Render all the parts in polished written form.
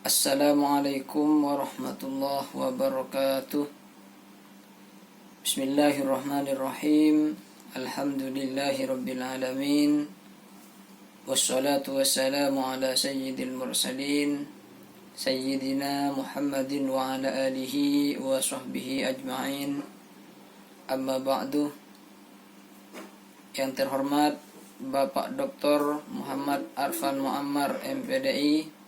Assalamualaikum warahmatullahi wabarakatuh. Bismillahirrahmanirrahim. Alhamdulillahi rabbil alamin. Wassalatu wassalamu ala sayyidil mursalin Sayyidina Muhammadin wa ala alihi wa sahbihi ajma'in. Amma ba'du. Yang terhormat Bapak Dr. Muhammad Arfan Muammar MPDI,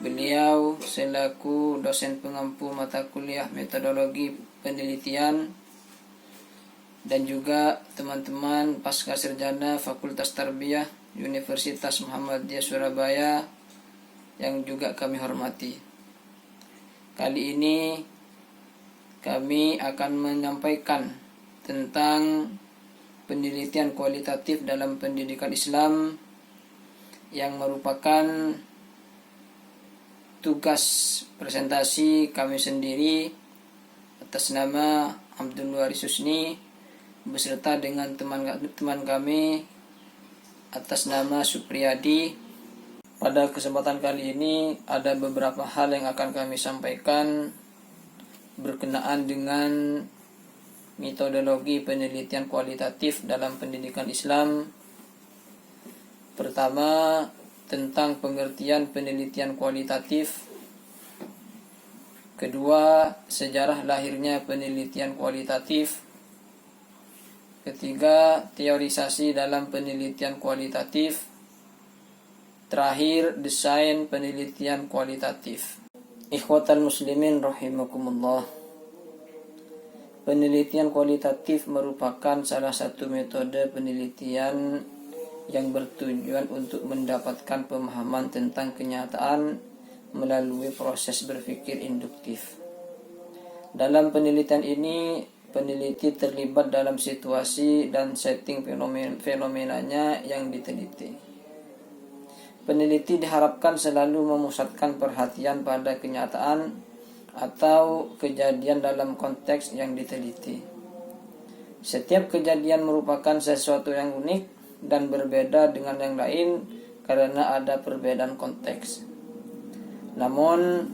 beliau selaku dosen pengampu mata kuliah metodologi penelitian, dan juga teman-teman pasca sarjana Fakultas Tarbiyah Universitas Muhammadiyah Surabaya yang juga kami hormati. Kali ini kami akan menyampaikan tentang penelitian kualitatif dalam pendidikan Islam yang merupakan tugas presentasi kami sendiri atas nama Abdul Waris Husni beserta dengan teman kami atas nama Supriyadi. Pada kesempatan kali ini ada beberapa hal yang akan kami sampaikan berkenaan dengan metodologi penelitian kualitatif dalam pendidikan Islam. Pertama, tentang pengertian penelitian kualitatif. Kedua, sejarah lahirnya penelitian kualitatif. Ketiga, teorisasi dalam penelitian kualitatif. Terakhir, desain penelitian kualitatif. Ikhwatal muslimin rahimakumullah. Penelitian kualitatif merupakan salah satu metode penelitian yang bertujuan untuk mendapatkan pemahaman tentang kenyataan melalui proses berpikir induktif. Dalam penelitian ini, peneliti terlibat dalam situasi dan setting fenomenanya yang diteliti. Peneliti diharapkan selalu memusatkan perhatian pada kenyataan atau kejadian dalam konteks yang diteliti. Setiap kejadian merupakan sesuatu yang unik dan berbeda dengan yang lain karena ada perbedaan konteks. Namun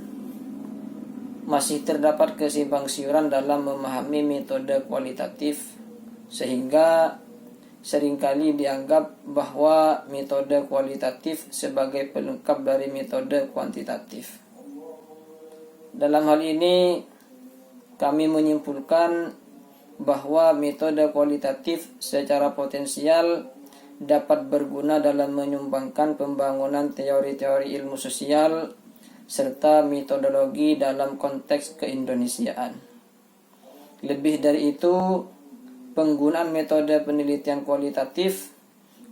masih terdapat kesimpang siuran dalam memahami metode kualitatif, sehingga seringkali dianggap bahwa metode kualitatif sebagai pelengkap dari metode kuantitatif. Dalam hal ini kami menyimpulkan bahwa metode kualitatif secara potensial dapat berguna dalam menyumbangkan pembangunan teori-teori ilmu sosial serta metodologi dalam konteks keindonesiaan. Lebih dari itu, penggunaan metode penelitian kualitatif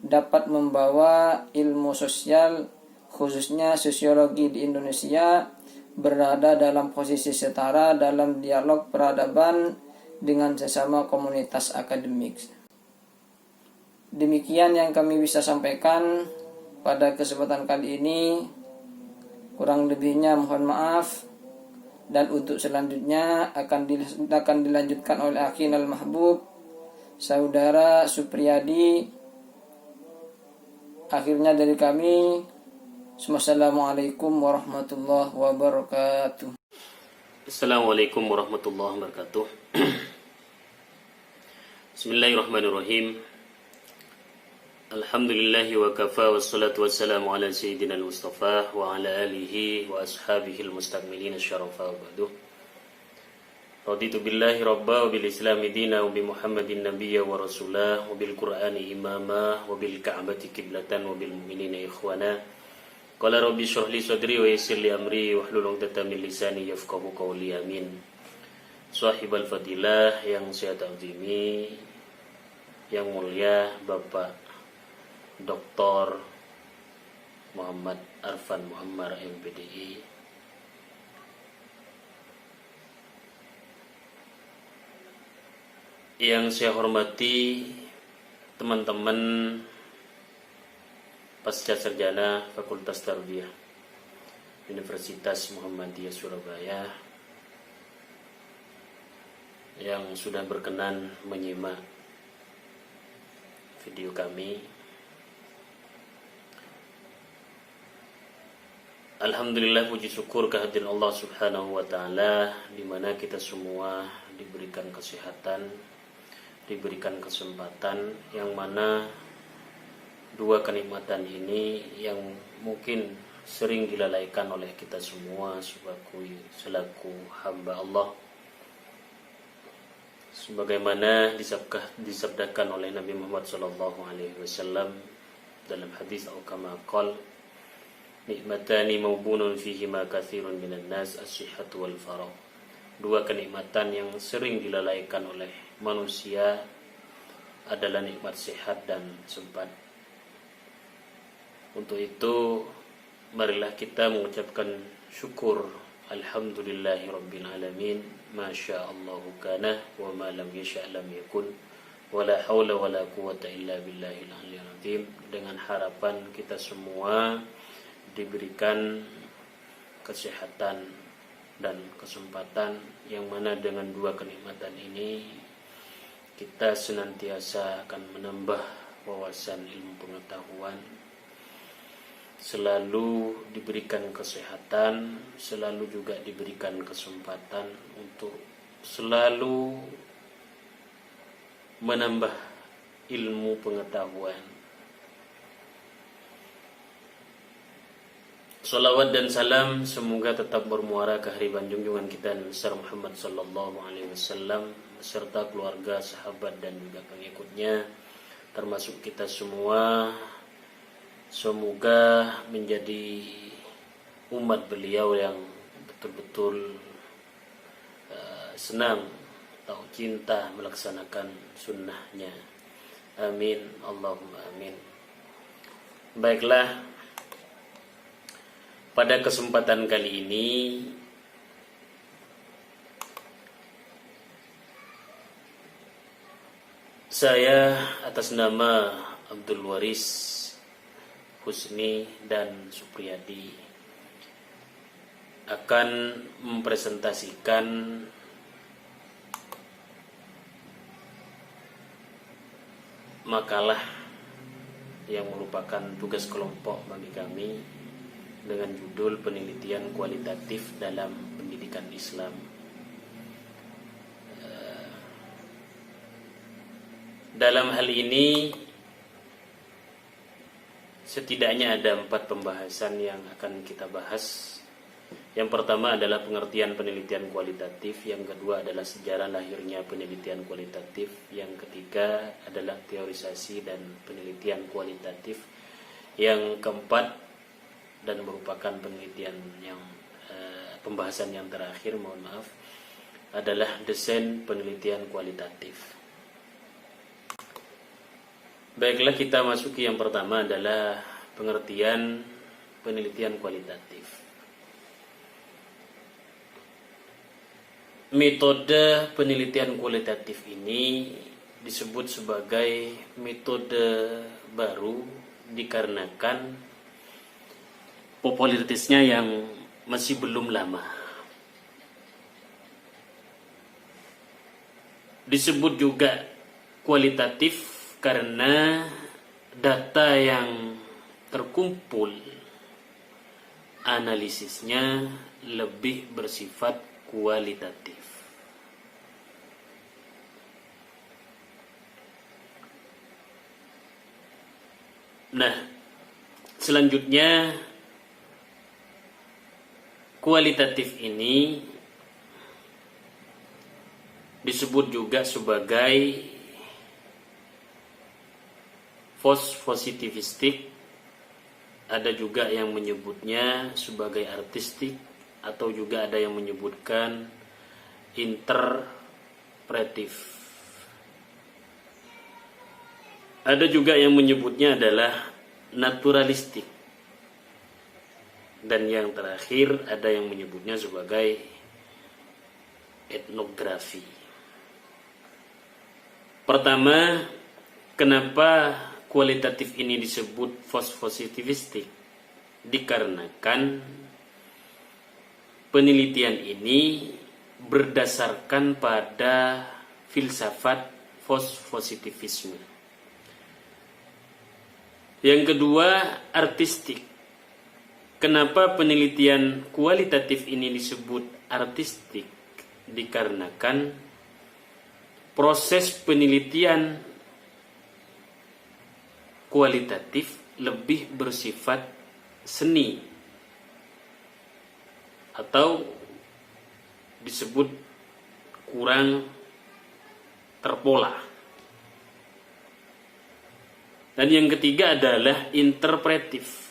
dapat membawa ilmu sosial, khususnya sosiologi di Indonesia, berada dalam posisi setara dalam dialog peradaban dengan sesama komunitas akademik. Demikian yang kami bisa sampaikan pada kesempatan kali ini. Kurang lebihnya mohon maaf, dan untuk selanjutnya akan dilanjutkan oleh Akhinal Mahbub, Saudara Supriyadi. Akhirnya dari kami, Assalamualaikum warahmatullahi wabarakatuh. Assalamualaikum warahmatullahi wabarakatuh. Bismillahirrahmanirrahim. Alhamdulillahi wa kafa wassalatu wassalamu ala sayyidina al-mustafa wa ala alihi wa ashabihi al-mustakmilina syarafa wa ba'du. Raditu billahi rabba wa bil islami dina wa bi muhammadin nabiyya wa rasulah wa bil qur'ani imama wa bil ka'bati qiblatan wa bil mu'minina ikhwana. Qala rabbi shrah li sadri wa yassir li amri wahlul 'uqdatam min lisani yafqahu qawli, amin. Sahibul fadilah yang saya ta'zimi, yang mulia Bapak Dr. Muhammad Arfan Muammar MPDI, yang saya hormati teman-teman pasca sarjana Fakultas Tarbiyah Universitas Muhammadiyah Surabaya yang sudah berkenan menyimak video kami. Alhamdulillah, puji syukur kehadiran Allah Subhanahu wa taala, di mana kita semua diberikan kesehatan, diberikan kesempatan, yang mana dua kenikmatan ini yang mungkin sering dilalaikan oleh kita semua selaku hamba Allah. Sebagaimana disabdakan oleh Nabi Muhammad SAW dalam hadis kama qala, nikmatani maubunun fihima katsirun minan nas, as-sihhatu wal faragh. Dua kenikmatan yang sering dilalaikan oleh manusia adalah nikmat sehat dan sempat. Untuk itu, marilah kita mengucapkan syukur alhamdulillahi rabbil alamin, masya Allahu kana wa ma lam yasha' lam yakun, wala haula wala quwata illa billahil aliyyil azim, dengan harapan kita semua diberikan kesehatan dan kesempatan, yang mana dengan dua kenikmatan ini kita senantiasa akan menambah wawasan ilmu pengetahuan, selalu diberikan kesehatan, selalu juga diberikan kesempatan untuk selalu menambah ilmu pengetahuan. Salawat dan salam semoga tetap bermuara ke hariban junjungan kita Nabi Muhammad sallallahu alaihi wasallam beserta keluarga, sahabat dan juga pengikutnya, termasuk kita semua. Semoga menjadi umat beliau yang betul-betul senang atau cinta melaksanakan sunnahnya. Amin, Allahumma amin. Baiklah, pada kesempatan kali ini saya atas nama Abdul Waris Husni dan Supriyadi akan mempresentasikan makalah yang merupakan tugas kelompok bagi kami dengan judul penelitian kualitatif dalam pendidikan Islam. Dalam hal ini setidaknya ada 4 pembahasan yang akan kita bahas. Yang pertama adalah pengertian penelitian kualitatif, yang kedua adalah sejarah lahirnya penelitian kualitatif, yang ketiga adalah teorisasi dan penelitian kualitatif, yang keempat dan merupakan penelitian yang pembahasan yang terakhir, adalah desain penelitian kualitatif. Baiklah, kita masuki yang pertama adalah pengertian penelitian kualitatif. Metode penelitian kualitatif ini disebut sebagai metode baru dikarenakan popularitasnya yang masih belum lama. Disebut juga kualitatif karena data yang terkumpul analisisnya lebih bersifat kualitatif. Nah, selanjutnya kualitatif ini disebut juga sebagai false positivistik, ada juga yang menyebutnya sebagai artistik, atau juga ada yang menyebutkan interpretif. Ada juga yang menyebutnya adalah naturalistik. Dan yang terakhir ada yang menyebutnya sebagai etnografi. Pertama, kenapa kualitatif ini disebut false positivistik? Dikarenakan penelitian ini berdasarkan pada filsafat false positivisme. Yang kedua, artistik. Kenapa penelitian kualitatif ini disebut artistik? Dikarenakan proses penelitian kualitatif lebih bersifat seni atau disebut kurang terpola. Dan yang ketiga adalah interpretif.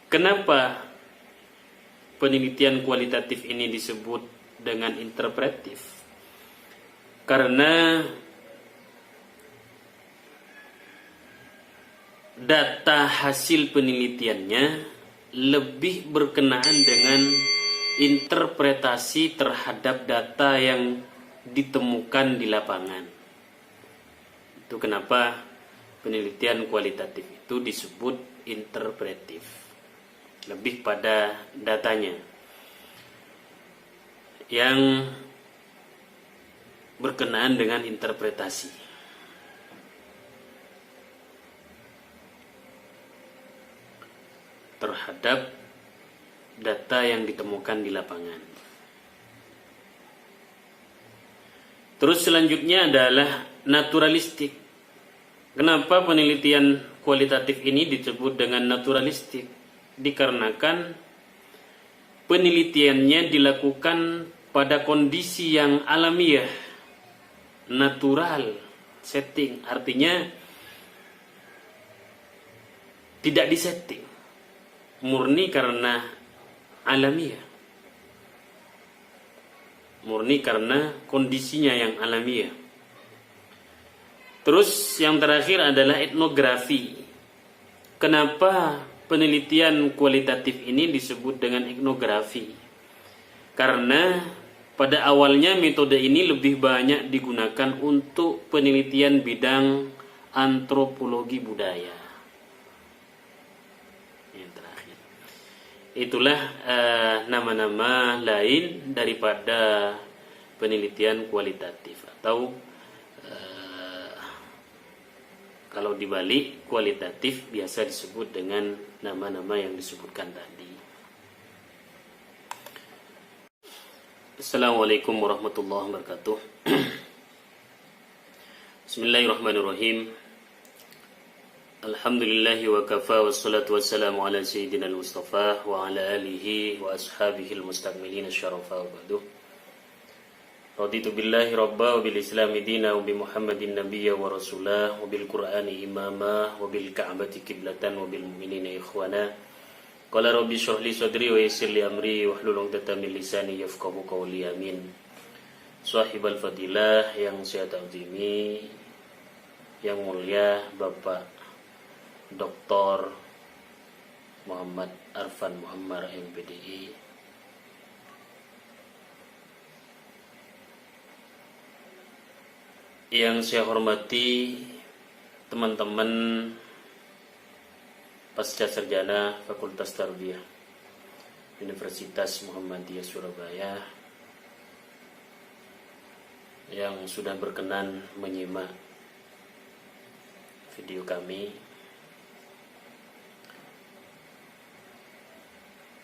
Kenapa penelitian kualitatif ini disebut dengan interpretif? Karena data hasil penelitiannya lebih berkenaan dengan interpretasi terhadap data yang ditemukan di lapangan. Itu kenapa penelitian kualitatif itu disebut interpretif. Lebih pada datanya yang berkenaan dengan interpretasi. Terhadap data yang ditemukan di lapangan. Terus selanjutnya adalah naturalistik. Kenapa penelitian kualitatif ini disebut dengan naturalistik? Dikarenakan penelitiannya dilakukan pada kondisi yang alamiah, natural setting, artinya tidak disetting, murni karena alamiah, murni karena kondisinya yang alamiah. Terus yang terakhir adalah etnografi. Kenapa penelitian kualitatif ini disebut dengan etnografi? Karena pada awalnya metode ini lebih banyak digunakan untuk penelitian bidang antropologi budaya. Yang terakhir, itulah nama-nama lain daripada penelitian kualitatif, atau kalau dibalik kualitatif biasa disebut dengan nama-nama yang disebutkan tadi. Assalamualaikum warahmatullahi wabarakatuh. Bismillahirrahmanirrahim. Alhamdulillahi wa kafa wassalatu wassalamu ala sayyidina al-Mustafa wa ala alihi wa ashabihi al-mustakmilina syarafa wa ba'du. Raditu billahi rabba wa bil islami dina wa bi muhammadin nabiyya wa rasulah wa bil qur'ani imama wa bil ka'bati qiblatan wa bil mu'minina ikhwana. Qala rabbi shrah li sadri wa yassir li amri wa hlul 'uqdatam min lisani yafqahu qawli. Amin. Sahibal fadilah yang saya ta'zimi, yang mulia Bapak Dr. Muhammad Arfan Muhammad MPDI, yang saya hormati teman-teman pasca sarjana Fakultas Tarbiyah Universitas Muhammadiyah Surabaya yang sudah berkenan menyimak video kami.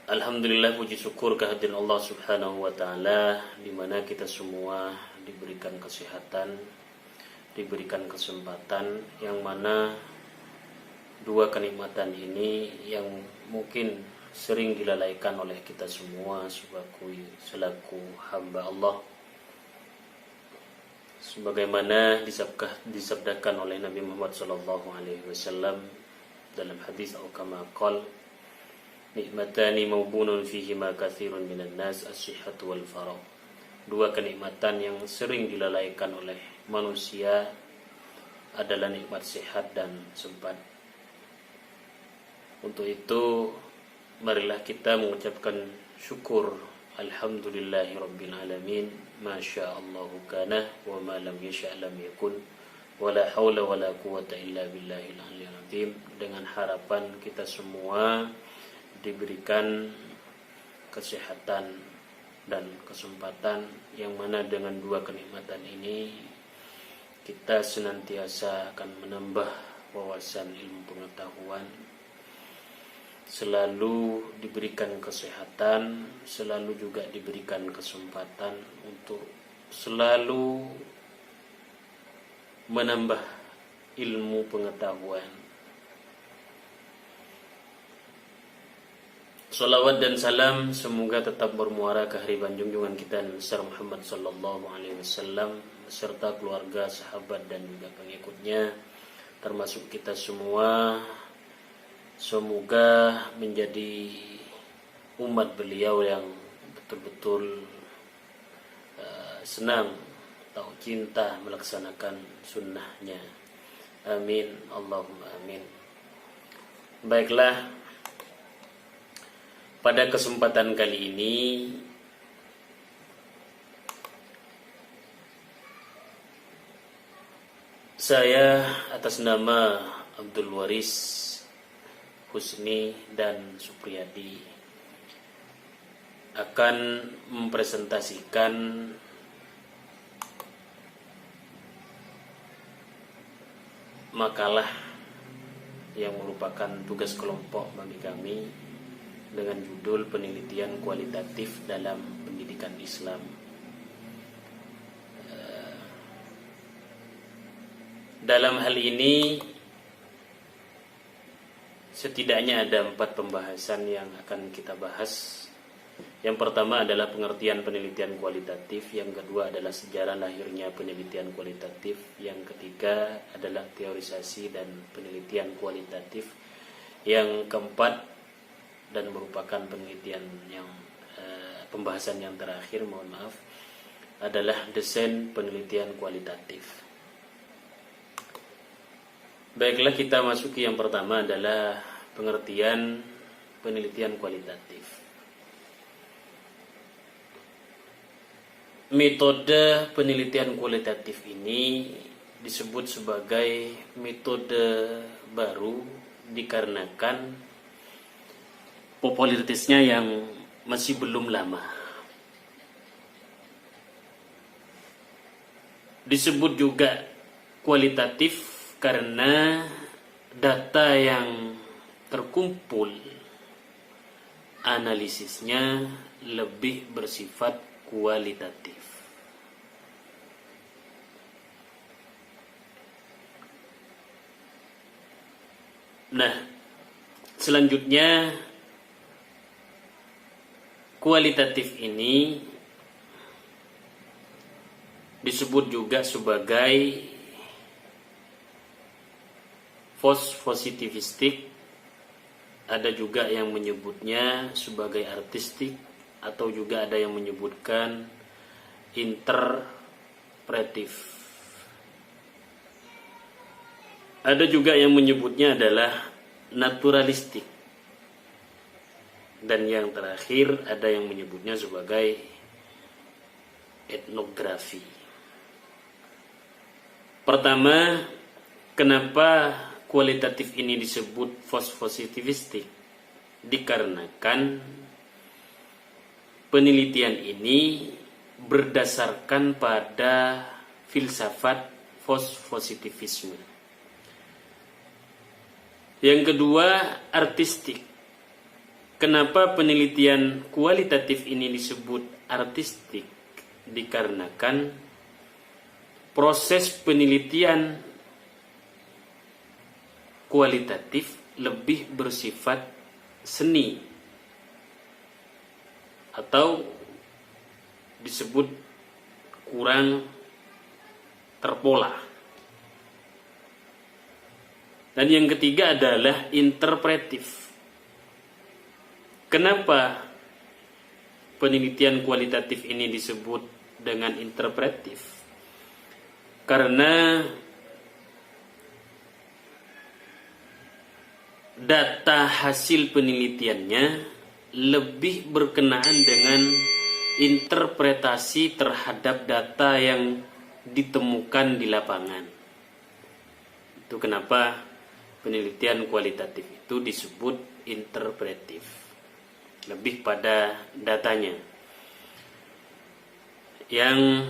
Alhamdulillah, puji syukur kehadiran Allah Subhanahu wa taala, di mana kita semua diberikan kesehatan, diberikan kesempatan, yang mana dua kenikmatan ini yang mungkin sering dilalaikan oleh kita semua selaku hamba Allah, sebagaimana disabdakan oleh Nabi Muhammad SAW dalam hadis al-kama qol, nikmatani maubunun fihima kathirun minan nas, as-sihhatu wal faragh. Dua kenikmatan yang sering dilalaikan oleh manusia adalah nikmat sehat dan sempat. Untuk itu, marilah kita mengucapkan syukur alhamdulillahi rabbil alamin, masya Allahu kana wa ma lam yasha' lam yakun, wala haula wala quwata illa billahil aliyyil azim, dengan harapan kita semua diberikan kesehatan dan kesempatan, yang mana dengan dua kenikmatan ini kita senantiasa akan menambah wawasan ilmu pengetahuan selalu diberikan kesehatan, selalu juga diberikan kesempatan untuk selalu menambah ilmu pengetahuan. Salawat dan salam semoga tetap bermuara ke hariban junjungan kita Nabi Muhammad sallallahu alaihi wasallam beserta keluarga, sahabat dan juga pengikutnya, termasuk kita semua. Semoga menjadi umat beliau yang betul-betul senang atau cinta melaksanakan sunnahnya. Amin, Allahumma amin. Baiklah, pada kesempatan kali ini saya atas nama Abdul Waris Husni dan Supriyadi akan mempresentasikan makalah yang merupakan tugas kelompok bagi kami dengan judul penelitian kualitatif dalam pendidikan Islam. Dalam hal ini setidaknya ada 4 pembahasan yang akan kita bahas. Yang pertama adalah pengertian penelitian kualitatif, yang kedua adalah sejarah lahirnya penelitian kualitatif, yang ketiga adalah teorisasi dan penelitian kualitatif, yang keempat dan merupakan penelitian yang pembahasan yang terakhir, mohon maaf, adalah desain penelitian kualitatif. Baiklah, kita masuki yang pertama adalah pengertian penelitian kualitatif. Metode penelitian kualitatif ini disebut sebagai metode baru dikarenakan popularitasnya yang masih belum lama. Disebut juga kualitatif karena data yang terkumpul analisisnya lebih bersifat kualitatif. Nah, selanjutnya kualitatif ini disebut juga sebagai false positivistik, ada juga yang menyebutnya sebagai artistik, atau juga ada yang menyebutkan interpretif. Ada juga yang menyebutnya adalah naturalistik. Dan yang terakhir ada yang menyebutnya sebagai etnografi. Pertama, kenapa kualitatif ini disebut false positivistik? Dikarenakan penelitian ini berdasarkan pada filsafat false positivisme. Yang kedua, artistik. Kenapa penelitian kualitatif ini disebut artistik? Dikarenakan proses penelitian kualitatif lebih bersifat seni atau disebut kurang terpola. Dan yang ketiga adalah interpretif. Kenapa penelitian kualitatif ini disebut dengan interpretif? Karena data hasil penelitiannya lebih berkenaan dengan interpretasi terhadap data yang ditemukan di lapangan. Itu kenapa penelitian kualitatif itu disebut interpretif, lebih pada datanya yang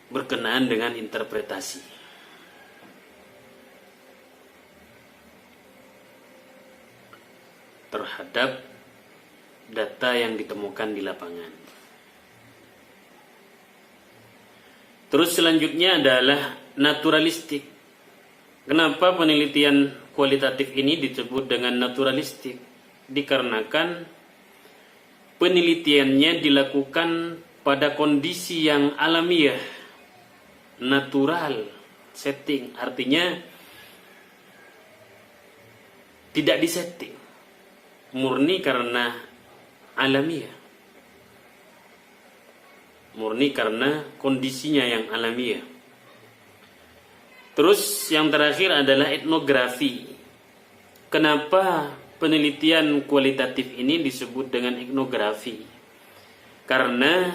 berkenaan dengan interpretasi. terhadap data yang ditemukan di lapangan. Terus selanjutnya adalah naturalistik. Kenapa penelitian kualitatif ini disebut dengan naturalistik? Dikarenakan penelitiannya dilakukan pada kondisi yang alamiah, natural setting, artinya tidak disetting, murni karena alamiah, murni karena kondisinya yang alamiah. Terus yang terakhir adalah etnografi. Kenapa penelitian kualitatif ini disebut dengan etnografi? Karena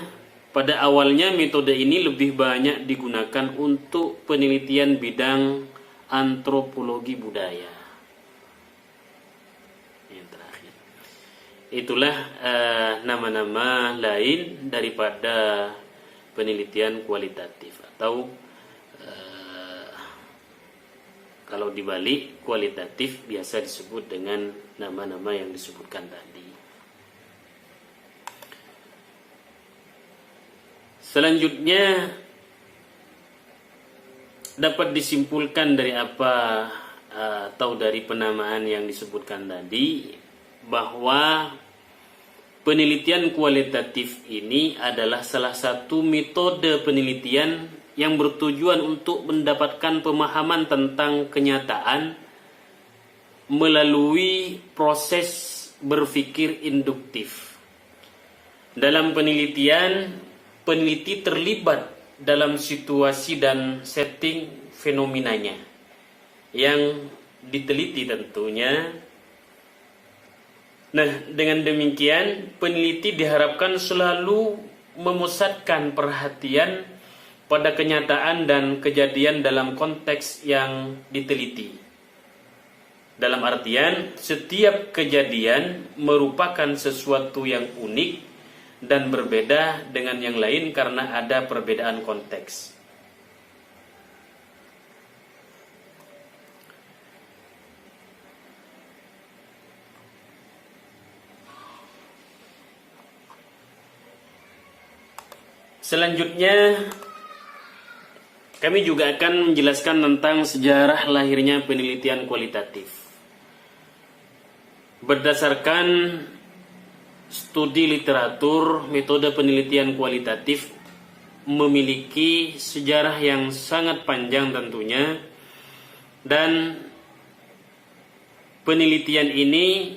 pada awalnya metode ini lebih banyak digunakan untuk penelitian bidang antropologi budaya. Yang terakhir, itulah nama-nama lain daripada penelitian kualitatif, atau kalau dibalik kualitatif biasa disebut dengan nama-nama yang disebutkan tadi. Selanjutnya dapat disimpulkan dari apa atau dari penamaan yang disebutkan tadi, bahwa penelitian kualitatif ini adalah salah satu metode penelitian yang bertujuan untuk mendapatkan pemahaman tentang kenyataan melalui proses berpikir induktif. Dalam penelitian, peneliti terlibat dalam situasi dan setting fenomenanya yang diteliti tentunya. Nah, dengan demikian peneliti diharapkan selalu memusatkan perhatian pada kenyataan dan kejadian dalam konteks yang diteliti. Dalam artian, setiap kejadian merupakan sesuatu yang unik dan berbeda dengan yang lain karena ada perbedaan konteks. Selanjutnya, kami juga akan menjelaskan tentang sejarah lahirnya penelitian kualitatif. Berdasarkan studi literatur, metode penelitian kualitatif memiliki sejarah yang sangat panjang tentunya, dan penelitian ini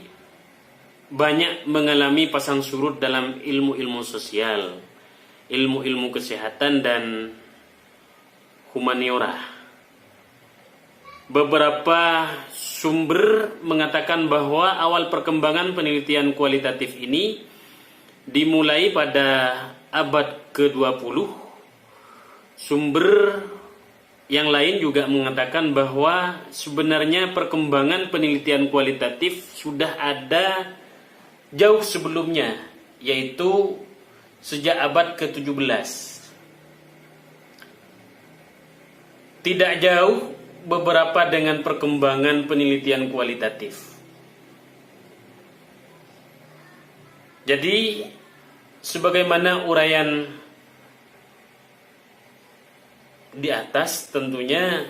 banyak mengalami pasang surut dalam ilmu-ilmu sosial, ilmu-ilmu kesehatan, dan humaniora. Beberapa sumber mengatakan bahwa awal perkembangan penelitian kualitatif ini dimulai pada abad ke-20. Sumber yang lain juga mengatakan bahwa sebenarnya perkembangan penelitian kualitatif sudah ada jauh sebelumnya, yaitu sejak abad ke-17. Tidak jauh beberapa dengan perkembangan penelitian kualitatif. Jadi, sebagaimana uraian di atas tentunya,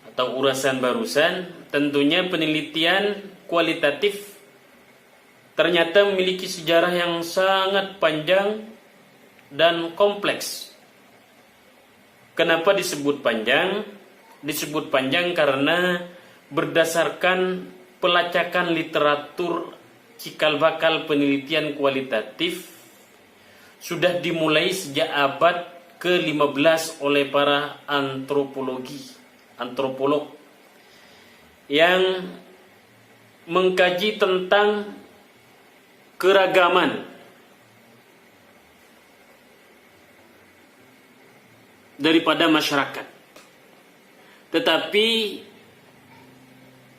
atau urasan barusan, tentunya penelitian kualitatif ternyata memiliki sejarah yang sangat panjang dan kompleks. Kenapa disebut panjang? Disebut panjang karena berdasarkan pelacakan literatur cikal bakal penelitian kualitatif sudah dimulai sejak abad ke-15 oleh para antropolog yang mengkaji tentang keragaman daripada masyarakat. Tetapi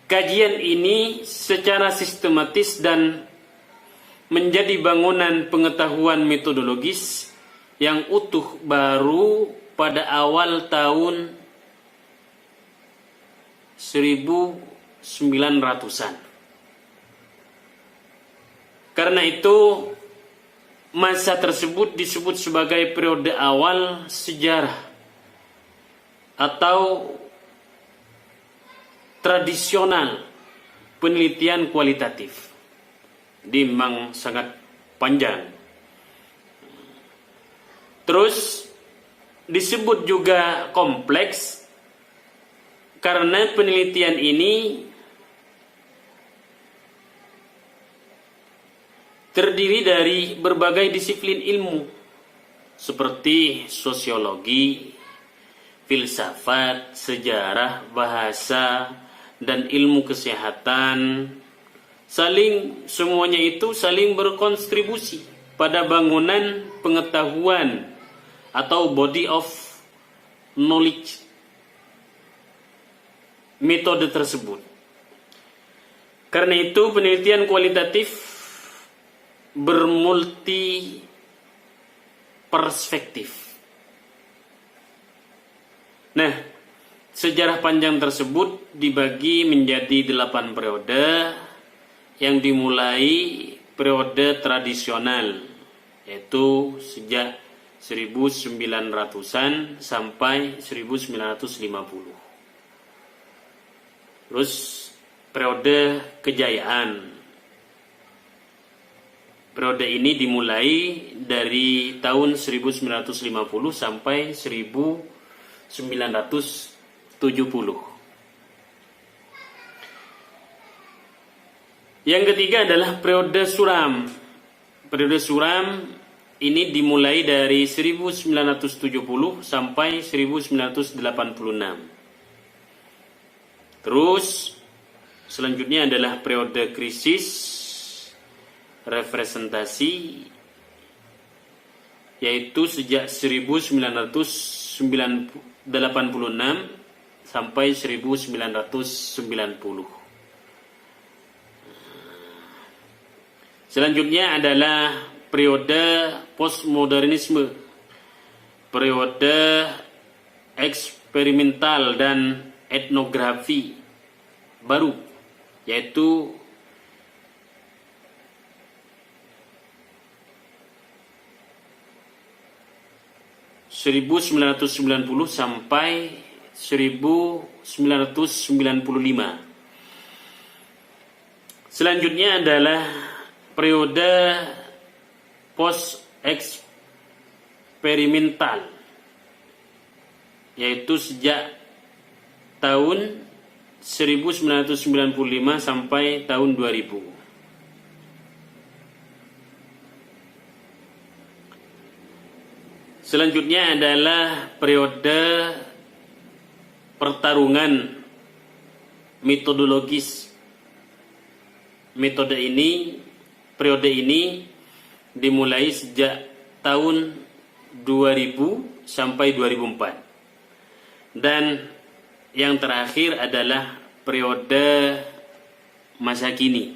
kajian ini secara sistematis dan menjadi bangunan pengetahuan metodologis yang utuh baru pada awal tahun 1900-an. Karena itu masa tersebut disebut sebagai periode awal sejarah atau tradisional penelitian kualitatif. Ini memang sangat panjang. Terus disebut juga kompleks karena penelitian ini terdiri dari berbagai disiplin ilmu seperti sosiologi, filsafat, sejarah, bahasa, dan ilmu kesehatan. Semuanya itu saling berkontribusi pada bangunan pengetahuan atau body of knowledge metode tersebut. Karena itu penelitian kualitatif bermulti perspektif. Nah, sejarah panjang tersebut dibagi menjadi 8 periode yang dimulai periode tradisional, yaitu sejak 1900-an sampai 1950. Terus periode kejayaan. Periode ini dimulai dari tahun 1950 sampai 1970. Yang ketiga adalah periode suram. Periode suram ini dimulai dari 1970 sampai 1986. Terus selanjutnya adalah periode krisis representasi, yaitu sejak 1986 sampai 1990. Selanjutnya adalah periode postmodernisme, periode eksperimental dan etnografi baru, yaitu (1990 sampai 1995). Selanjutnya adalah periode post eksperimental, yaitu sejak tahun 1995 sampai tahun 2000. Selanjutnya adalah periode pertarungan metodologis. Periode ini dimulai sejak tahun 2000 sampai 2004. Dan yang terakhir adalah periode masa kini.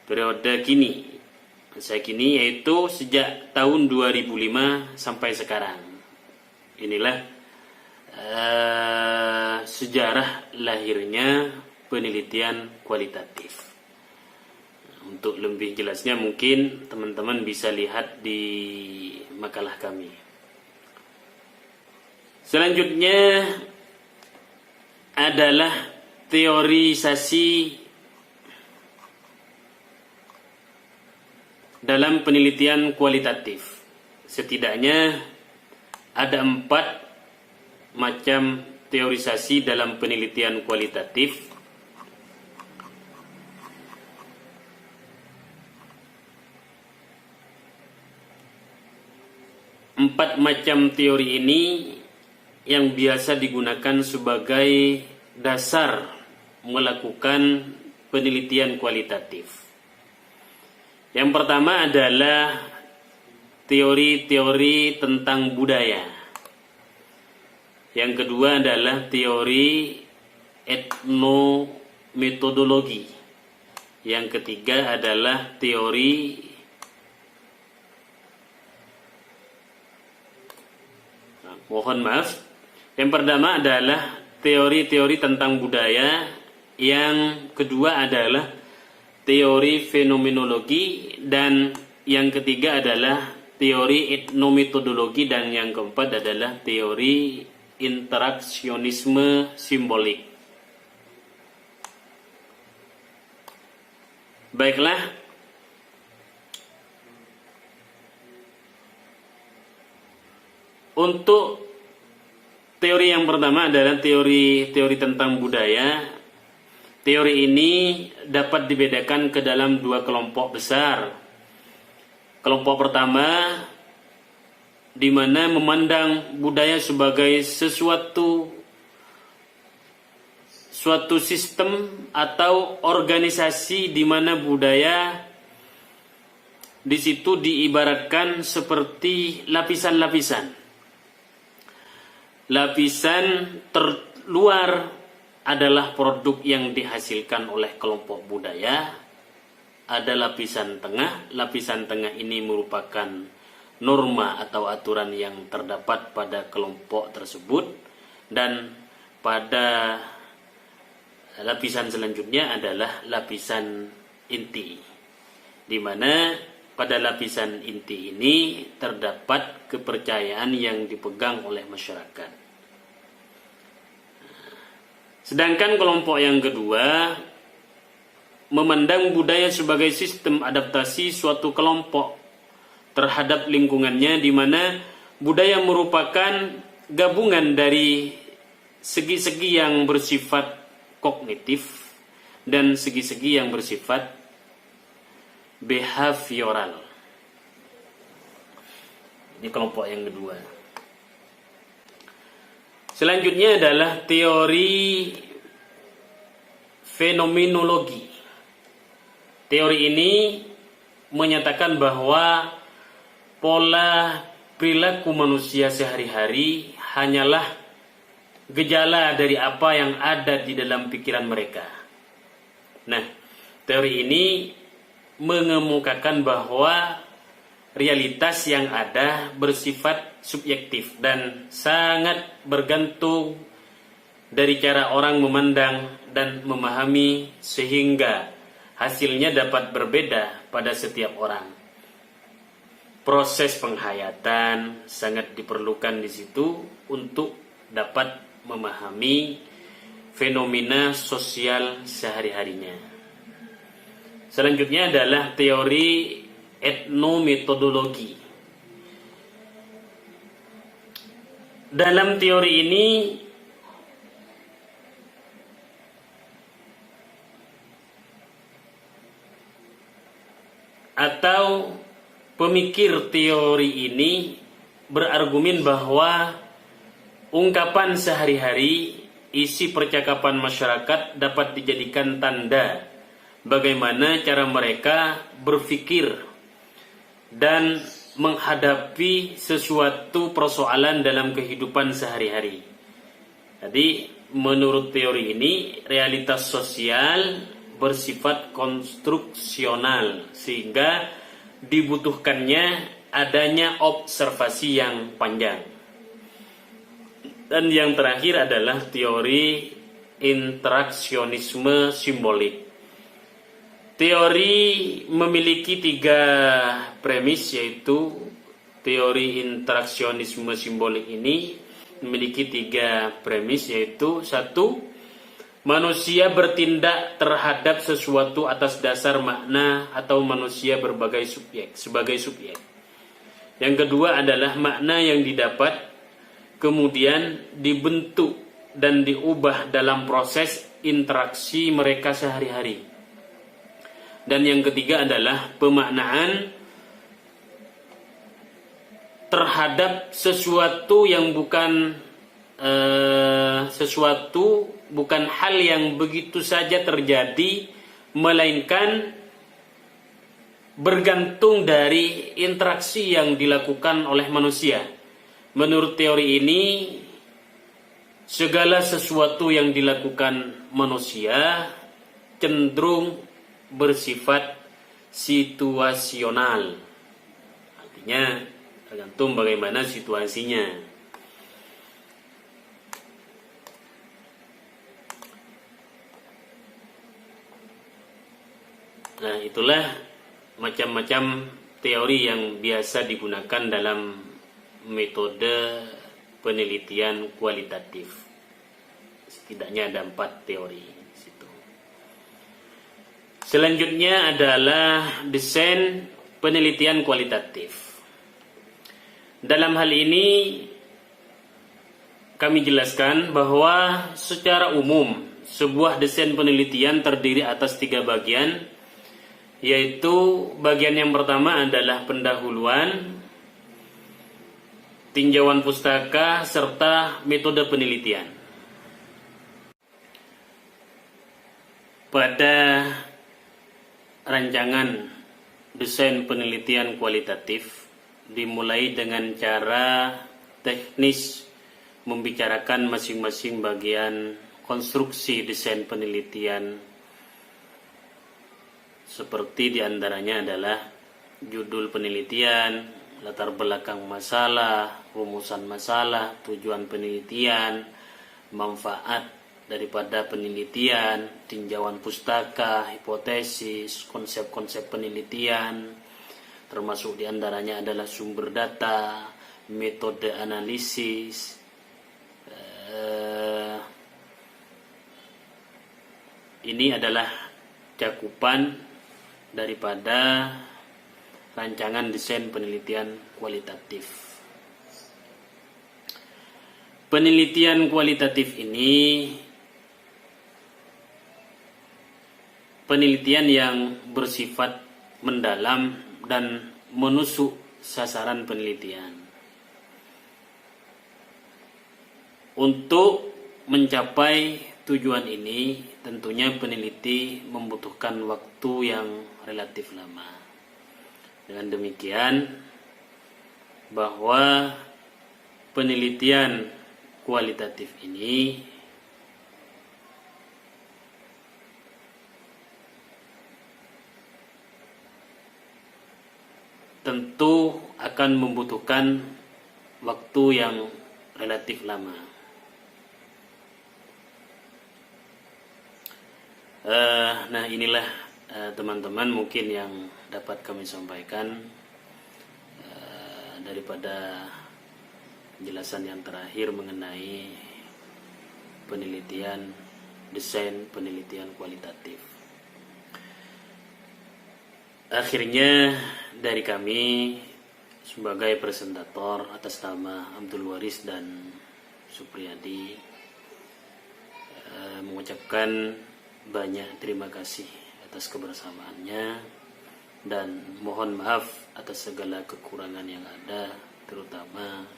Periode kini. Masa kini yaitu sejak tahun 2005 sampai sekarang. Inilah sejarah lahirnya penelitian kualitatif. Untuk lebih jelasnya mungkin teman-teman bisa lihat di makalah kami. Selanjutnya adalah teorisasi dalam penelitian kualitatif. Setidaknya ada 4 macam teorisasi dalam penelitian kualitatif. Empat macam teori ini yang biasa digunakan sebagai dasar melakukan penelitian kualitatif. Yang pertama adalah teori-teori tentang budaya. Yang kedua adalah teori etnometodologi. Yang ketiga adalah teori Yang pertama adalah teori-teori tentang budaya. Yang kedua adalah teori fenomenologi, dan yang ketiga adalah teori etnometodologi, dan yang keempat adalah teori interaksionisme simbolik. Baiklah, untuk teori yang pertama adalah teori tentang budaya. Teori ini dapat dibedakan ke dalam dua kelompok besar. Kelompok pertama, di mana memandang budaya sebagai suatu sistem atau organisasi di mana budaya di situ diibaratkan seperti lapisan-lapisan. Lapisan terluar adalah produk yang dihasilkan oleh kelompok budaya. Ada lapisan tengah. Lapisan tengah ini merupakan norma atau aturan yang terdapat pada kelompok tersebut, dan pada lapisan selanjutnya adalah lapisan inti, di mana pada lapisan inti ini terdapat kepercayaan yang dipegang oleh masyarakat. Sedangkan kelompok yang kedua memandang budaya sebagai sistem adaptasi suatu kelompok terhadap lingkungannya, di mana budaya merupakan gabungan dari segi-segi yang bersifat kognitif dan segi-segi yang bersifat behavioral. Ini kelompok yang kedua. Selanjutnya adalah teori fenomenologi. Teori ini menyatakan bahwa pola perilaku manusia sehari-hari hanyalah gejala dari apa yang ada di dalam pikiran mereka. Nah, teori ini mengemukakan bahwa realitas yang ada bersifat subjektif dan sangat bergantung dari cara orang memandang dan memahami, sehingga hasilnya dapat berbeda pada setiap orang. Proses penghayatan sangat diperlukan di situ untuk dapat memahami fenomena sosial sehari-harinya. Selanjutnya adalah teori etnometodologi. Dalam teori ini atau pemikir teori ini berargumen bahwa ungkapan sehari-hari, isi percakapan masyarakat dapat dijadikan tanda bagaimana cara mereka berpikir dan menghadapi sesuatu persoalan dalam kehidupan sehari-hari. Jadi, menurut teori ini, realitas sosial bersifat konstruksional, sehingga dibutuhkannya adanya observasi yang panjang. Dan yang terakhir adalah teori interaksionisme simbolik. Teori memiliki 3 premis, yaitu teori interaksionisme simbolik ini memiliki 3 premis, yaitu 1. Manusia bertindak terhadap sesuatu atas dasar makna atau manusia sebagai subjek. Yang kedua adalah makna yang didapat kemudian dibentuk dan diubah dalam proses interaksi mereka sehari-hari. Dan yang ketiga adalah pemaknaan terhadap sesuatu yang bukan hal yang begitu saja terjadi, melainkan bergantung dari interaksi yang dilakukan oleh manusia. Menurut teori ini, segala sesuatu yang dilakukan manusia cenderung bersifat situasional. Artinya tergantung bagaimana situasinya. Nah, itulah macam-macam teori yang biasa digunakan dalam metode penelitian kualitatif. Setidaknya ada 4 teori di situ. Selanjutnya adalah desain penelitian kualitatif. Dalam hal ini kami jelaskan bahwa secara umum sebuah desain penelitian terdiri atas 3 bagian, yaitu bagian yang pertama adalah pendahuluan, tinjauan pustaka, serta metode penelitian. Pada rancangan desain penelitian kualitatif dimulai dengan cara teknis membicarakan masing-masing bagian konstruksi desain penelitian, seperti diantaranya adalah judul penelitian, latar belakang masalah, rumusan masalah, tujuan penelitian, manfaat daripada penelitian, tinjauan pustaka, hipotesis, konsep-konsep penelitian, termasuk diantaranya adalah sumber data, metode analisis. Ini adalah cakupan daripada rancangan desain penelitian kualitatif. Penelitian kualitatif ini penelitian yang bersifat mendalam dan menusuk sasaran penelitian. Untuk mencapai tujuan ini, tentunya peneliti membutuhkan waktu yang relatif lama. Dengan demikian, bahwa penelitian kualitatif ini tentu akan membutuhkan waktu yang relatif lama. Nah, inilah teman-teman mungkin yang dapat kami sampaikan daripada penjelasan yang terakhir mengenai penelitian, desain penelitian kualitatif. Akhirnya dari kami sebagai presentator atas nama Abdul Waris dan Supriyadi mengucapkan banyak terima kasih atas kebersamaannya dan mohon maaf atas segala kekurangan yang ada, terutama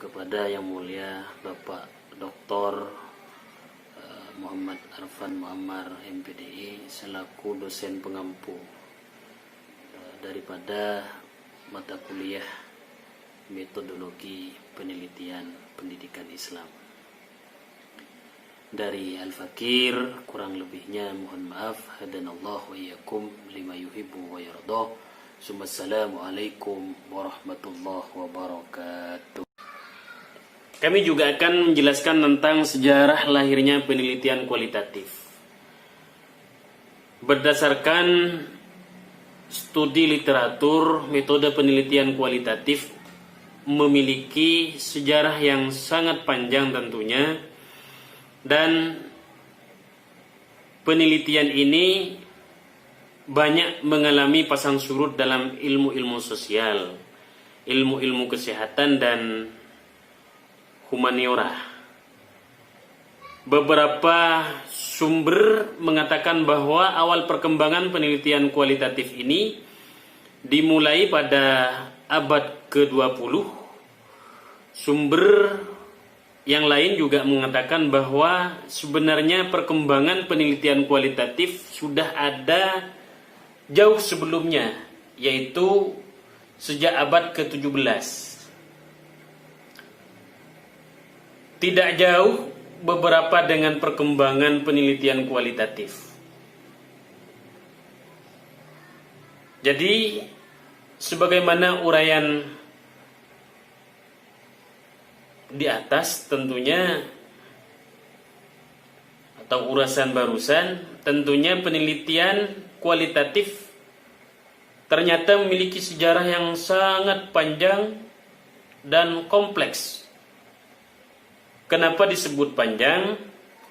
kepada Yang Mulia Bapak Dr. Muhammad Arfan Muammar MPDI selaku dosen pengampu daripada mata kuliah metodologi penelitian pendidikan Islam. Dari Al-Fakir, kurang lebihnya mohon maaf. Hadanallahu wa iyyakum lima yuhibbu wa yardah. Assalamualaikum warahmatullahi wabarakatuh. Kami juga akan menjelaskan tentang sejarah lahirnya penelitian kualitatif. Berdasarkan studi literatur, metode penelitian kualitatif memiliki sejarah yang sangat panjang tentunya, dan penelitian ini banyak mengalami pasang surut dalam ilmu-ilmu sosial, ilmu-ilmu kesehatan dan humaniora. Beberapa sumber mengatakan bahwa awal perkembangan penelitian kualitatif ini dimulai pada abad ke-20. Sumber yang lain juga mengatakan bahwa sebenarnya perkembangan penelitian kualitatif sudah ada jauh sebelumnya, yaitu sejak abad ke-17. Tidak jauh beberapa dengan perkembangan penelitian kualitatif. Jadi, sebagaimana uraian di atas tentunya atau urasan barusan, tentunya penelitian kualitatif ternyata memiliki sejarah yang sangat panjang dan kompleks. Kenapa disebut panjang?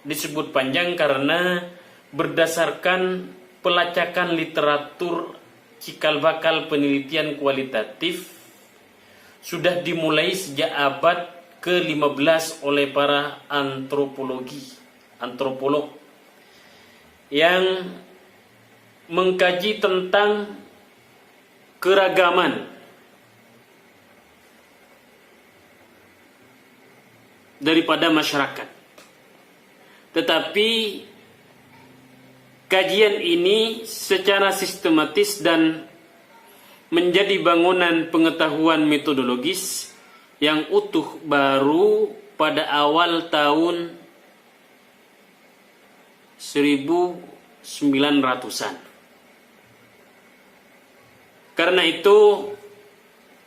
Disebut panjang karena berdasarkan pelacakan literatur cikal bakal penelitian kualitatif sudah dimulai sejak abad ke-15 oleh para antropolog yang mengkaji tentang keragaman daripada masyarakat. Tetapi kajian ini secara sistematis dan menjadi bangunan pengetahuan metodologis yang utuh baru pada awal tahun 1900-an. Karena itu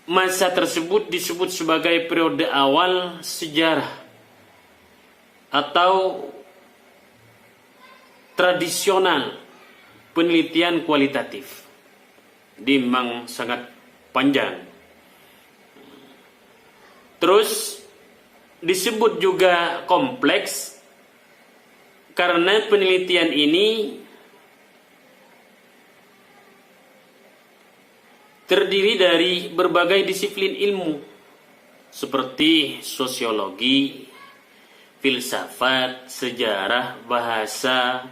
masa tersebut disebut sebagai periode awal sejarah atau tradisional penelitian kualitatif. Ini memang sangat panjang. Terus disebut juga kompleks karena penelitian ini terdiri dari berbagai disiplin ilmu seperti sosiologi, filsafat, sejarah, bahasa,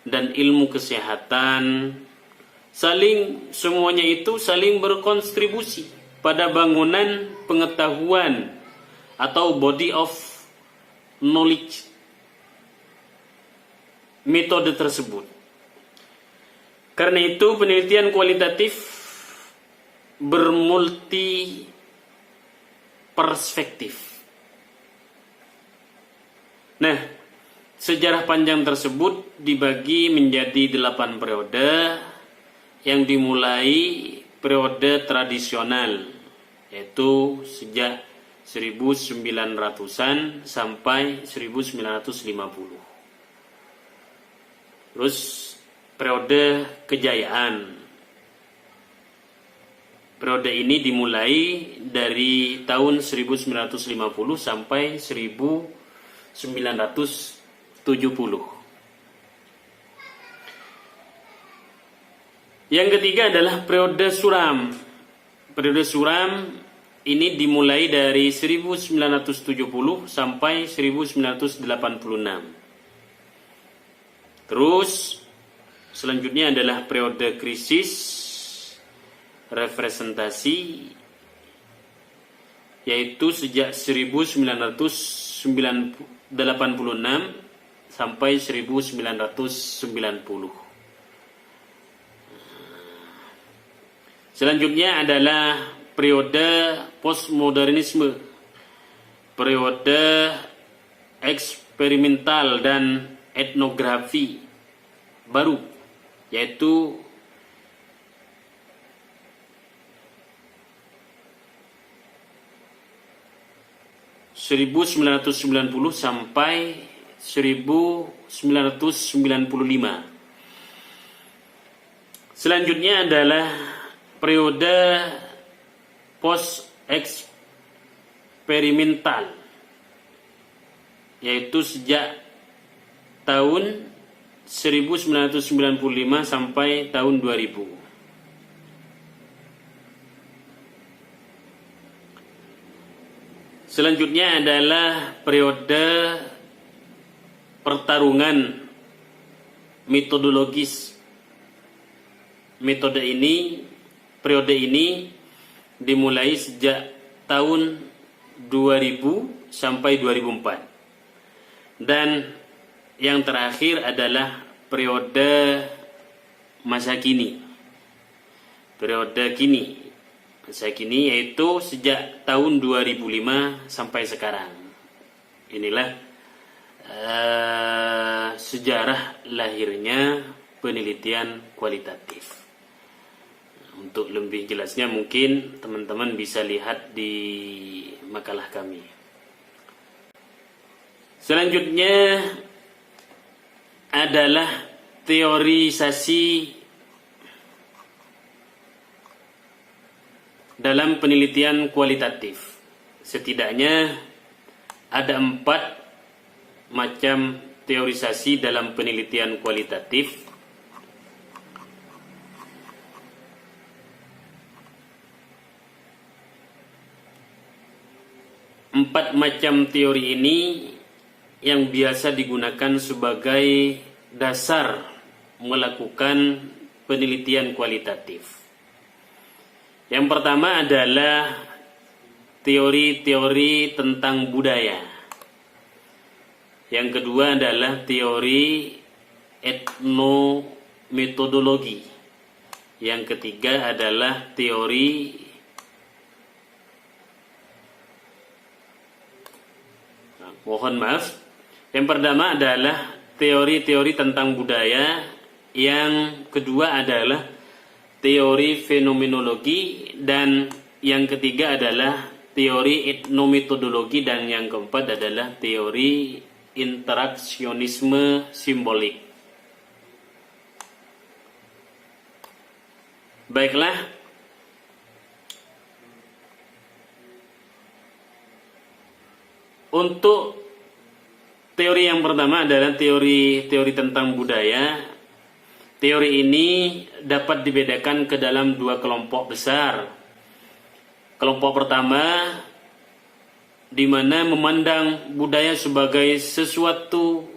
dan ilmu kesehatan. Semuanya itu saling berkontribusi pada bangunan pengetahuan atau body of knowledge metode tersebut. Karena itu penelitian kualitatif bermulti perspektif. Nah, sejarah panjang tersebut dibagi menjadi 8 periode yang dimulai periode tradisional, yaitu sejak 1900-an sampai 1950. Terus periode kejayaan. Periode ini dimulai dari tahun 1950 sampai 1970. Yang ketiga adalah periode suram. Periode suram ini dimulai dari 1970 sampai 1986. Terus selanjutnya adalah periode krisis representasi, yaitu sejak 1986 sampai 1990. Selanjutnya adalah periode postmodernisme, periode eksperimental dan etnografi baru, yaitu (1990 sampai 1995). Selanjutnya adalah periode post eksperimental, yaitu sejak tahun 1995 sampai tahun 2000. Selanjutnya adalah periode pertarungan metodologis. Periode ini dimulai sejak tahun 2000 sampai 2004. Dan yang terakhir adalah periode masa kini. Masa kini yaitu sejak tahun 2005 sampai sekarang. Inilah sejarah lahirnya penelitian kualitatif. Untuk lebih jelasnya mungkin teman-teman bisa lihat di makalah kami. Selanjutnya adalah teorisasi dalam penelitian kualitatif. Setidaknya ada 4 macam teorisasi dalam penelitian kualitatif. Empat macam teori ini yang biasa digunakan sebagai dasar melakukan penelitian kualitatif. Yang pertama adalah teori-teori tentang budaya. Yang kedua adalah teori etnometodologi. Yang ketiga adalah teori Yang pertama adalah teori-teori tentang budaya. Yang kedua adalah teori fenomenologi, dan yang ketiga adalah teori etnometodologi, dan yang keempat adalah teori interaksionisme simbolik. Baiklah, untuk teori yang pertama adalah teori tentang budaya. Teori ini dapat dibedakan ke dalam 2 kelompok besar. Kelompok pertama, di mana memandang budaya sebagai suatu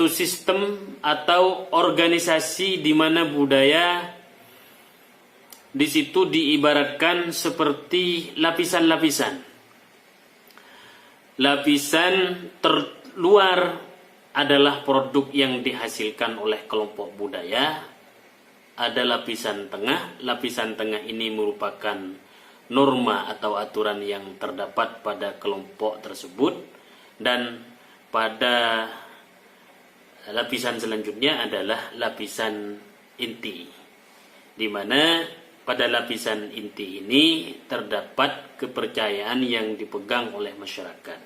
sistem atau organisasi di mana budaya di situ diibaratkan seperti lapisan-lapisan. Lapisan terluar adalah produk yang dihasilkan oleh kelompok budaya. Ada lapisan tengah. Lapisan tengah ini merupakan norma atau aturan yang terdapat pada kelompok tersebut, dan pada lapisan selanjutnya adalah lapisan inti, di mana pada lapisan inti ini terdapat kepercayaan yang dipegang oleh masyarakat.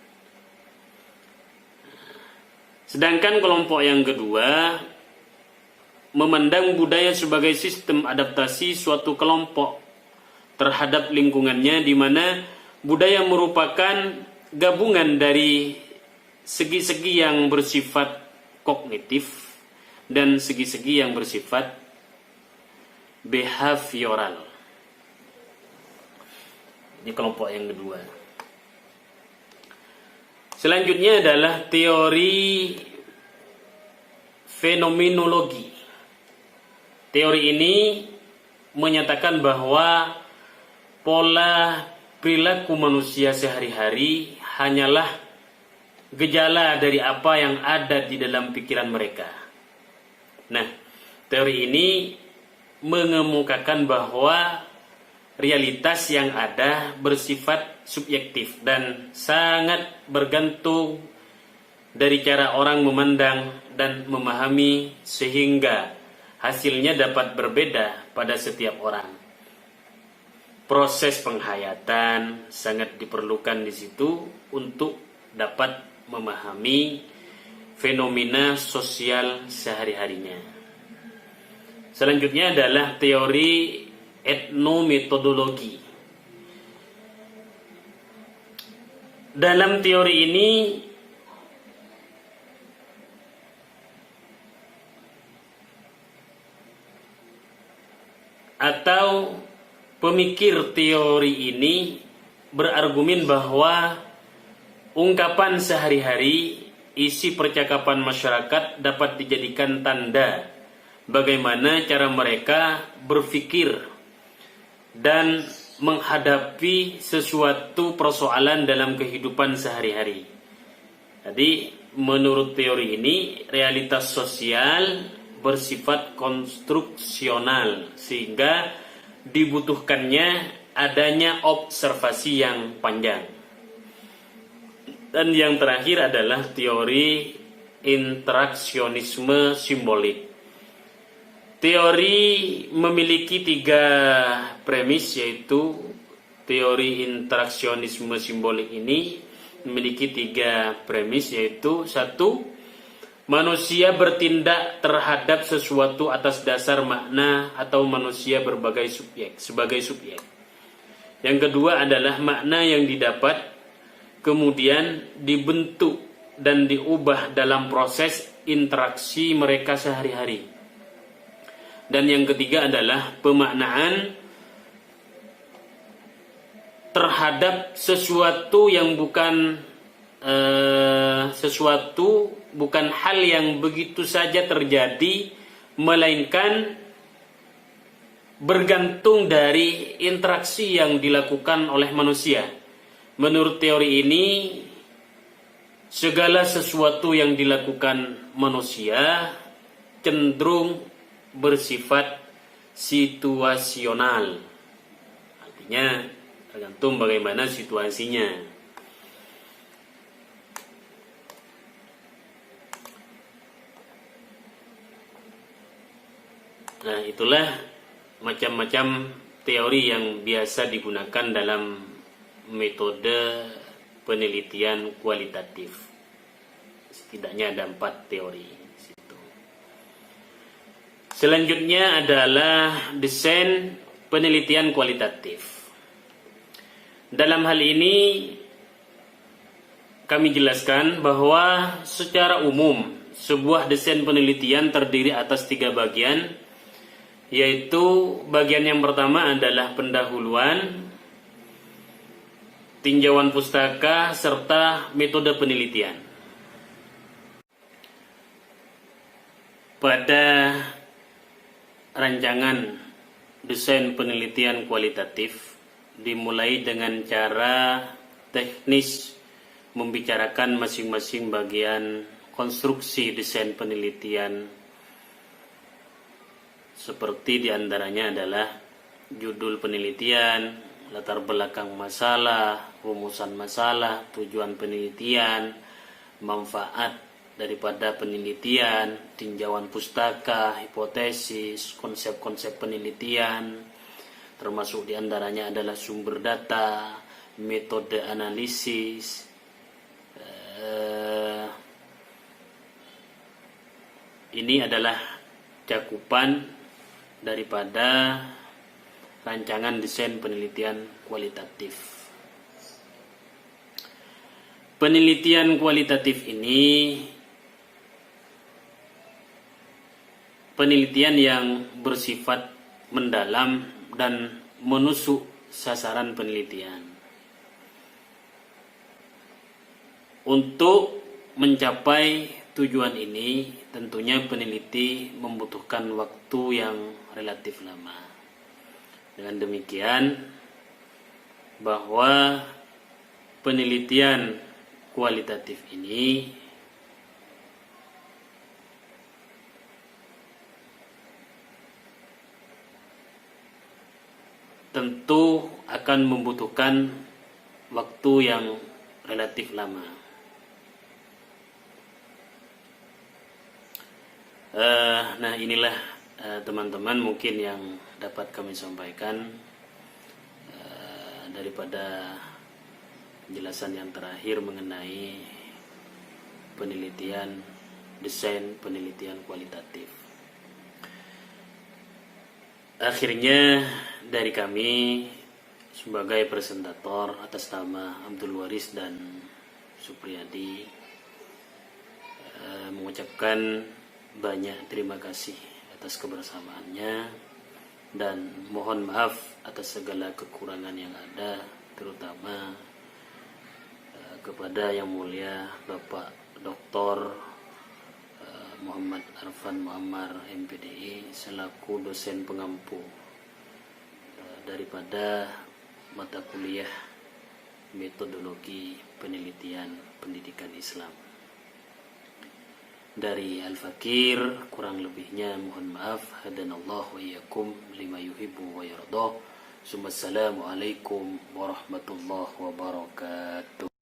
Sedangkan kelompok yang kedua memandang budaya sebagai sistem adaptasi suatu kelompok terhadap lingkungannya, di mana budaya merupakan gabungan dari segi-segi yang bersifat kognitif dan segi-segi yang bersifat behavioral. Ini kelompok yang kedua. Selanjutnya adalah teori fenomenologi. Teori ini menyatakan bahwa pola perilaku manusia sehari-hari hanyalah gejala dari apa yang ada di dalam pikiran mereka. Nah, teori ini mengemukakan bahwa realitas yang ada bersifat subjektif dan sangat bergantung dari cara orang memandang dan memahami, sehingga hasilnya dapat berbeda pada setiap orang. Proses penghayatan sangat diperlukan di situ untuk dapat memahami fenomena sosial sehari-harinya. Selanjutnya adalah teori etnometodologi. Dalam teori ini atau pemikir teori ini berargumen bahwa ungkapan sehari-hari, isi percakapan masyarakat dapat dijadikan tanda bagaimana cara mereka berpikir dan menghadapi sesuatu persoalan dalam kehidupan sehari-hari. Jadi, menurut teori ini, realitas sosial bersifat konstruksional, sehingga dibutuhkannya adanya observasi yang panjang. Dan yang terakhir adalah teori interaksionisme simbolik. Teori memiliki 3 premis, yaitu teori interaksionisme simbolik ini memiliki 3 premis, yaitu 1, manusia bertindak terhadap sesuatu atas dasar makna atau manusia sebagai subjek. Yang kedua adalah makna yang didapat kemudian dibentuk dan diubah dalam proses interaksi mereka sehari-hari. Dan yang ketiga adalah pemaknaan terhadap sesuatu yang bukan hal yang begitu saja terjadi, melainkan bergantung dari interaksi yang dilakukan oleh manusia. Menurut teori ini, segala sesuatu yang dilakukan manusia cenderung bersifat situasional. Artinya tergantung bagaimana situasinya. Nah, itulah macam-macam teori yang biasa digunakan dalam metode penelitian kualitatif. Setidaknya ada 4 teori di situ. Selanjutnya adalah desain penelitian kualitatif. Dalam hal ini kami jelaskan bahwa secara umum sebuah desain penelitian terdiri atas 3 bagian, yaitu bagian yang pertama adalah pendahuluan, tinjauan pustaka, serta metode penelitian. Pada rancangan desain penelitian kualitatif dimulai dengan cara teknis membicarakan masing-masing bagian konstruksi desain penelitian, seperti diantaranya adalah judul penelitian, latar belakang masalah, rumusan masalah, tujuan penelitian, manfaat daripada penelitian, tinjauan pustaka, hipotesis, konsep-konsep penelitian, termasuk diantaranya adalah sumber data, metode analisis, ini adalah cakupan daripada rancangan desain penelitian kualitatif. Penelitian kualitatif ini penelitian yang bersifat mendalam dan menusuk sasaran penelitian. Untuk mencapai tujuan ini, tentunya peneliti membutuhkan waktu yang relatif lama. Dengan demikian, bahwa penelitian kualitatif ini tentu akan membutuhkan waktu yang relatif lama. Nah, inilah teman-teman mungkin yang dapat kami sampaikan daripada penjelasan yang terakhir mengenai penelitian, desain penelitian kualitatif. Akhirnya dari kami sebagai presentator atas nama Abdul Waris dan Supriyadi mengucapkan banyak terima kasih atas kebersamaannya dan mohon maaf atas segala kekurangan yang ada, terutama kepada Yang Mulia Bapak Dr. Muhammad Arfan Muammar MPDI selaku dosen pengampu daripada mata kuliah metodologi penelitian pendidikan Islam. Dari Al-Fakir, kurang lebihnya mohon maaf. Hadanallahu wa iyyakum lima yuhibbu wa yardah. Assalamualaikum warahmatullahi wabarakatuh.